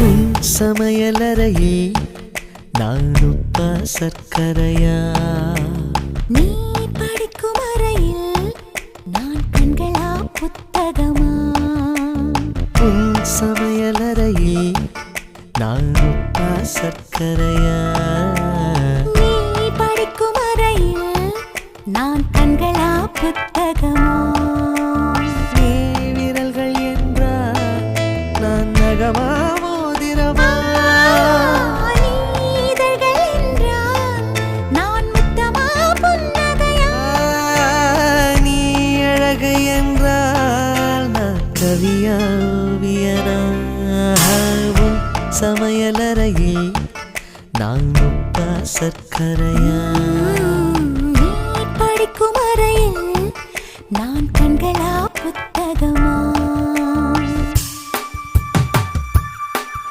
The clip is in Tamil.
உன் சமையலறையே நான் உப்பா சர்க்கரையா? நீ படிக்கும் அறையில் நான் கண்களா புத்தகமா? உன் சமையலறையே நான் உப்பா சர்க்கரையா? நீ படிக்கும் அறையில் நான் கண்களா புத்தகமா? நீ விரல்கள் என்றால் நான் நகமா மோதிரமா? நீ இதழ்கள் என்றால் நான் முத்தமா புன்னகையா? நீ அழகு என்றால் நான் கவியா ஓவியனா? உன் சமையலறையே நான் உப்பா சர்க்கரையா? நீ படிக்கும் அறையில் நான் கண்களா